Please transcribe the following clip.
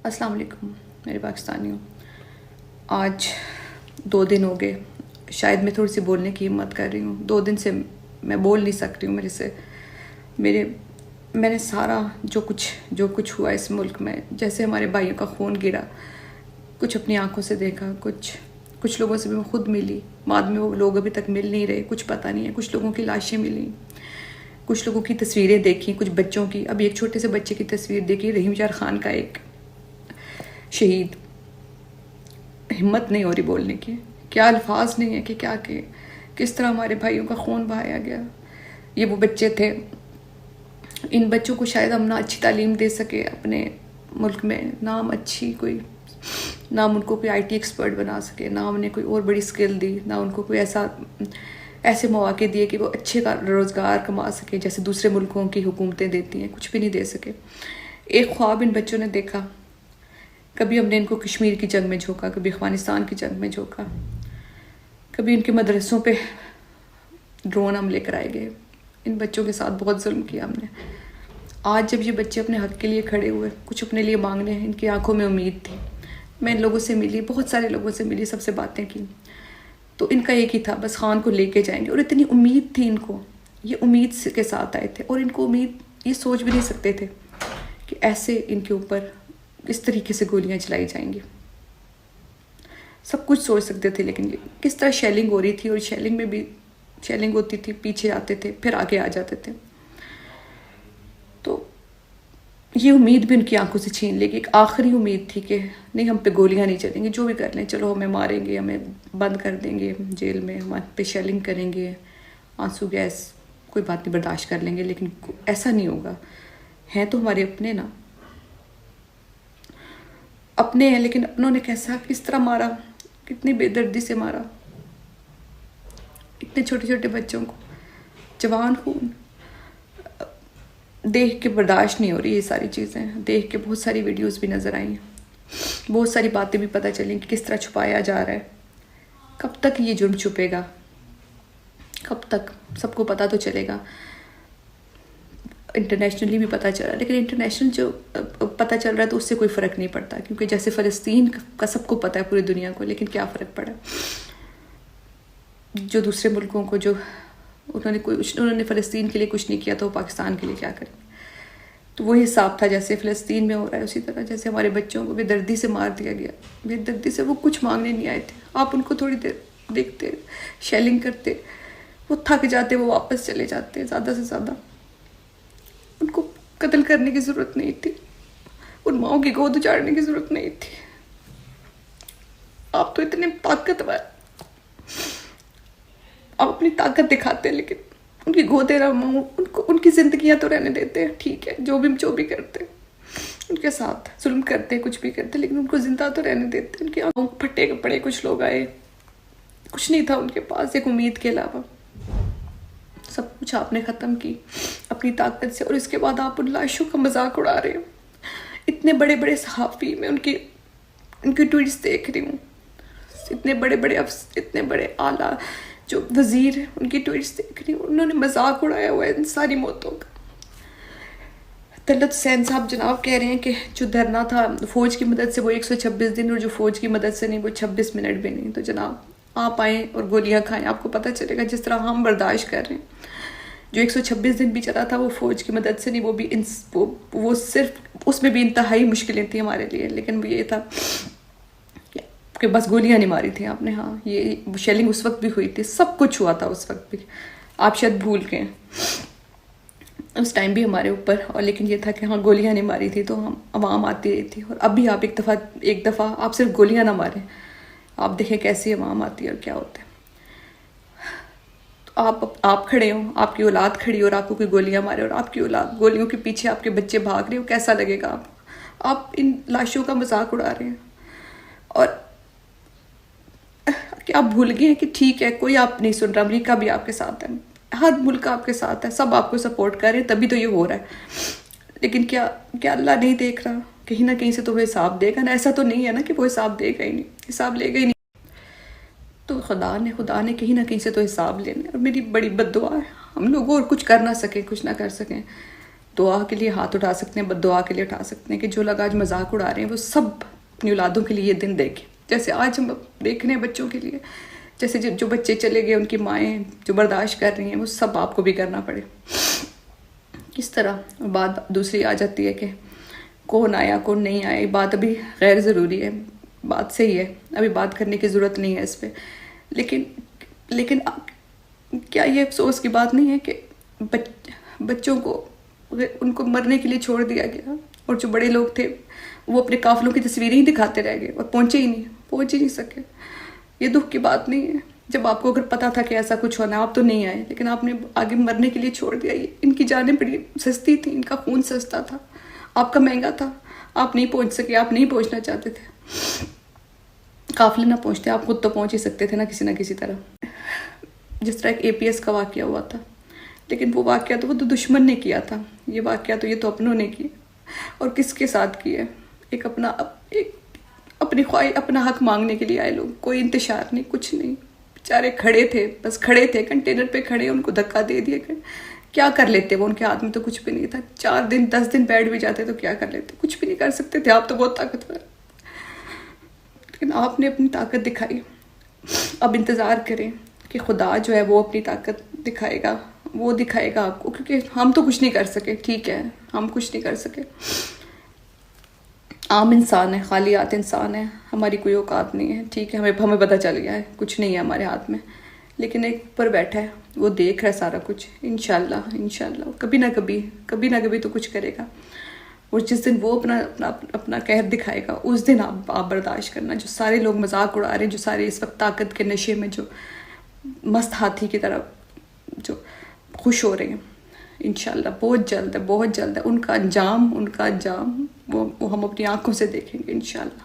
السلام علیکم میرے پاکستانیوں. آج 2 دن ہو گئے، شاید میں تھوڑی سی بولنے کی ہمت کر رہی ہوں. 2 دن سے میں بول نہیں سکتی ہوں. میں نے سارا جو کچھ ہوا اس ملک میں، جیسے ہمارے بھائیوں کا خون گرا، کچھ اپنی آنکھوں سے دیکھا، کچھ لوگوں سے بھی میں خود ملی. بعد میں وہ لوگ ابھی تک مل نہیں رہے، کچھ پتہ نہیں ہے. کچھ لوگوں کی لاشیں ملیں، کچھ لوگوں کی تصویریں دیکھیں، کچھ بچوں کی. اب ایک چھوٹے سے بچے کی تصویر دیکھی، رحیم یار خان کا، ایک شہید. ہمت نہیں ہو رہی بولنے کی، کیا الفاظ نہیں ہے کہ کیا کہ کس طرح ہمارے بھائیوں کا خون بہایا گیا. یہ وہ بچے تھے. ان بچوں کو شاید ہم نہ اچھی تعلیم دے سکے اپنے ملک میں، نہ ہم ان کو کوئی IT ایکسپرٹ بنا سکے، نہ ہم نے کوئی اور بڑی سکل دی، نہ ان کو کوئی ایسے مواقع دیے کہ وہ اچھے کا روزگار کما سکے جیسے دوسرے ملکوں کی حکومتیں دیتی ہیں. کچھ بھی نہیں دے سکے. ایک خواب ان بچوں نے دیکھا. کبھی ہم نے ان کو کشمیر کی جنگ میں جھونکا، کبھی افغانستان کی جنگ میں جھونکا، کبھی ان کے مدرسوں پہ ڈرون ہم لے کر آئے گئے. ان بچوں کے ساتھ بہت ظلم کیا ہم نے. آج جب یہ بچے اپنے حق کے لیے کھڑے ہوئے، کچھ اپنے لیے مانگنے ہیں، ان کی آنکھوں میں امید تھی. میں ان لوگوں سے ملی، بہت سارے لوگوں سے ملی، سب سے باتیں کی، تو ان کا ایک ہی تھا، بس خان کو لے کے جائیں گے. اور اتنی امید تھی ان کو، یہ امید کے ساتھ آئے تھے. اور ان کو امید، یہ سوچ بھی نہیں سکتے تھے کہ ایسے ان کے اوپر اس طریقے سے گولیاں چلائی جائیں گی. سب کچھ سوچ سکتے تھے، لیکن کس طرح شیلنگ ہو رہی تھی، اور شیلنگ میں بھی شیلنگ ہوتی تھی، پیچھے آتے تھے، پھر آگے آ جاتے تھے. تو یہ امید بھی ان کی آنکھوں سے چھین لے گی. ایک آخری امید تھی کہ نہیں، ہم پہ گولیاں نہیں چلیں گی، جو بھی کر لیں، چلو ہمیں ماریں گے، ہمیں بند کر دیں گے جیل میں، ہمارے پہ شیلنگ کریں گے، آنسو گیس، کوئی بات نہیں، برداشت کر لیں گے. لیکن ایسا نہیں ہوگا. ہیں تو ہمارے اپنے نا، اپنے ہیں، لیکن اپنوں نے کس طرح مارا، کتنی بے دردی سے مارا. اتنے چھوٹے چھوٹے بچوں کو، جوان خون. دیکھ کے برداشت نہیں ہو رہی یہ ساری چیزیں. دیکھ کے بہت ساری ویڈیوز بھی نظر آئیں، بہت ساری باتیں بھی پتہ چلیں کہ کس طرح چھپایا جا رہا ہے. کب تک یہ جرم چھپے گا؟ کب تک؟ سب کو پتہ تو چلے گا، انٹرنیشنلی بھی پتہ چل رہا ہے. لیکن انٹرنیشنل جو پتہ چل رہا ہے تو اس سے کوئی فرق نہیں پڑتا، کیونکہ جیسے فلسطین کا سب کو پتہ ہے، پوری دنیا کو. لیکن کیا فرق پڑا؟ جو دوسرے ملکوں کو، جو انہوں نے فلسطین کے لیے کچھ نہیں کیا، تو وہ پاکستان کے لیے کیا کریں؟ تو وہی حساب تھا جیسے فلسطین میں ہو رہا ہے. اسی طرح جیسے ہمارے بچوں کو بے دردی سے مار دیا گیا. بے دردی سے. وہ کچھ مانگنے نہیں آئے تھے. آپ ان کو تھوڑی دیر دیکھتے، شیلنگ کرتے، وہ تھک جاتے، وہ واپس چلے جاتے. زیادہ سے زیادہ ان کو قتل کرنے کی ضرورت نہیں تھی، ان ماؤں کی گود اجاڑنے کی ضرورت نہیں تھی. آپ تو اتنے طاقتور، آپ اپنی طاقت دکھاتے ہیں، لیکن ان کی گودیں رہا، ان کی زندگیاں تو رہنے دیتے ہیں. ٹھیک ہے، جو بھی کرتے ان کے ساتھ ظلم کرتے، کچھ بھی کرتے، لیکن ان کو زندہ تو رہنے دیتے. ان کے آنکھوں پھٹے کپڑے. کچھ لوگ آئے، کچھ نہیں تھا ان کے پاس ایک امید کے علاوہ. سب کچھ آپ نے ختم کی اپنی طاقت سے، اور اس کے بعد آپ ان لاشوں کا مذاق اڑا رہے ہو. اتنے بڑے بڑے صحافی، میں ان کی ٹویٹس دیکھ رہی ہوں. اتنے بڑے اعلیٰ جو وزیر ہیں، ان کی ٹویٹس دیکھ رہی ہوں. انہوں نے مذاق اڑایا ہوا ہے ان ساری موتوں کا. طلعت حسین صاحب جناب کہہ رہے ہیں کہ جو دھرنا تھا فوج کی مدد سے وہ 126 دن، اور جو فوج کی مدد سے نہیں وہ 26 منٹ بھی نہیں. تو جناب آپ آئیں اور گولیاں کھائیں، آپ کو پتہ چلے گا. جس طرح ہم برداشت کر رہے ہیں، جو 126 دن بھی چلا تھا وہ فوج کی مدد سے نہیں، وہ صرف اس میں بھی انتہائی مشکلیں تھیں ہمارے لیے. لیکن وہ یہ تھا کہ بس گولیاں نہیں ماری تھیں آپ نے. ہاں، یہ شیلنگ اس وقت بھی ہوئی تھی، سب کچھ ہوا تھا اس وقت بھی. آپ شاید بھول گئے اس ٹائم بھی ہمارے اوپر. اور لیکن یہ تھا کہ ہاں گولیاں نہیں ماری تھی تو ہم عوام آتی رہی تھی. اور اب بھی آپ ایک دفعہ آپ صرف گولیاں نہ ماریں، آپ دیکھیں کیسی عوام آتی ہے اور کیا ہوتا ہے. تو آپ کھڑے ہوں، آپ کی اولاد کھڑی اور آپ کو کوئی گولیاں مارے، اور آپ کی اولاد گولیوں کے پیچھے، آپ کے بچے بھاگ رہے ہو، کیسا لگے گا؟ آپ ان لاشوں کا مذاق اڑا رہے ہیں. اور کہ آپ بھول گئے ہیں کہ ٹھیک ہے، کوئی آپ نہیں سن رہا. امریکہ بھی آپ کے ساتھ ہے، ہر ملک آپ کے ساتھ ہے، سب آپ کو سپورٹ کر رہے ہیں، تبھی تو یہ ہو رہا ہے. لیکن کیا اللہ نہیں دیکھ رہا؟ کہیں نہ کہیں سے تو وہ حساب دے گا نا. ایسا تو نہیں ہے نا کہ وہ حساب دے گا ہی نہیں، حساب لے گا ہی نہیں. تو خدا نے کہیں نہ کہیں سے تو حساب لینا ہے. اور میری بڑی بد دعا ہے ہم لوگ اور کچھ کر نہ سکیں، کچھ نہ کر سکیں، دعا کے لیے ہاتھ اٹھا سکتے ہیں، بد دعا کے لیے اٹھا سکتے ہیں کہ جو لوگ آج مذاق اڑا رہے ہیں وہ سب اپنی اولادوں کے لیے یہ دن دیکھیں، جیسے آج ہم دیکھ رہے ہیں بچوں کے لیے، جیسے جو بچے چلے گئے ان کی مائیں جو برداشت کر رہی ہیں وہ سب آپ کو بھی کرنا پڑے. کس طرح بات دوسری آ جاتی ہے کہ کون آیا کون نہیں آیا، یہ بات ابھی غیر ضروری ہے، بات صحیح ہے، ابھی بات کرنے کی ضرورت نہیں ہے اس پہ. لیکن کیا یہ افسوس کی بات نہیں ہے کہ بچوں کو ان کو مرنے کے لیے چھوڑ دیا گیا، اور جو بڑے لوگ تھے وہ اپنے قافلوں کی تصویریں ہی دکھاتے رہ گئے اور پہنچ ہی نہیں سکے. یہ دکھ کی بات نہیں ہے، جب آپ کو اگر پتا تھا کہ ایسا کچھ ہونا، آپ تو نہیں آئے لیکن آپ نے آگے مرنے کے لیے چھوڑ دیا. ان کی جانیں بڑی سستی تھیں، ان کا خون سستا تھا، آپ کا مہنگا تھا، آپ نہیں پہنچ سکے، آپ نہیں پہنچنا چاہتے تھے. قافلے نہ پہنچتے، آپ خود تو پہنچ ہی سکتے تھے نا کسی نہ کسی طرح. جس طرح ایک APS کا واقعہ ہوا تھا، لیکن وہ واقعہ تو وہ تو دشمن نے کیا تھا، یہ واقعہ تو یہ تو اپنوں نے کیا. اور کس کے ساتھ کیا؟ ایک اپنی خواہش، اپنا حق مانگنے کے لیے آئے لوگ، کوئی انتشار نہیں، کچھ نہیں. بیچارے کھڑے تھے، بس کھڑے تھے کنٹینر پہ کھڑے، ان کو دھکا دے دیا. کیا کر لیتے وہ؟ ان کے ہاتھ میں تو کچھ بھی نہیں تھا. 4 دن 10 دن بیٹھ بھی جاتے تو کیا کر لیتے؟ کچھ بھی نہیں کر سکتے تھے. آپ تو بہت طاقتور، لیکن آپ نے اپنی طاقت دکھائی. اب انتظار کریں کہ خدا جو ہے وہ اپنی طاقت دکھائے گا، وہ دکھائے گا آپ کو، کیونکہ ہم تو کچھ نہیں کر سکے. ٹھیک ہے، ہم کچھ نہیں کر سکے، عام انسان ہے، خالیات انسان ہے، ہماری کوئی اوقات نہیں ہے. ٹھیک ہے، ہمیں پتہ چل گیا ہے کچھ نہیں ہے ہمارے ہاتھ میں، لیکن ایک اوپر بیٹھا ہے، وہ دیکھ رہا ہے سارا کچھ. انشاءاللہ کبھی نہ کبھی تو کچھ کرے گا. اور جس دن وہ اپنا قہر دکھائے گا، اس دن آپ برداشت کرنا. جو سارے لوگ مذاق اڑا رہے ہیں، جو سارے اس وقت طاقت کے نشے میں جو مست ہاتھی کی طرح جو خوش ہو رہے ہیں، انشاءاللہ بہت جلد ہے، ان کا انجام وہ ہم اپنی آنکھوں سے دیکھیں گے انشاءاللہ.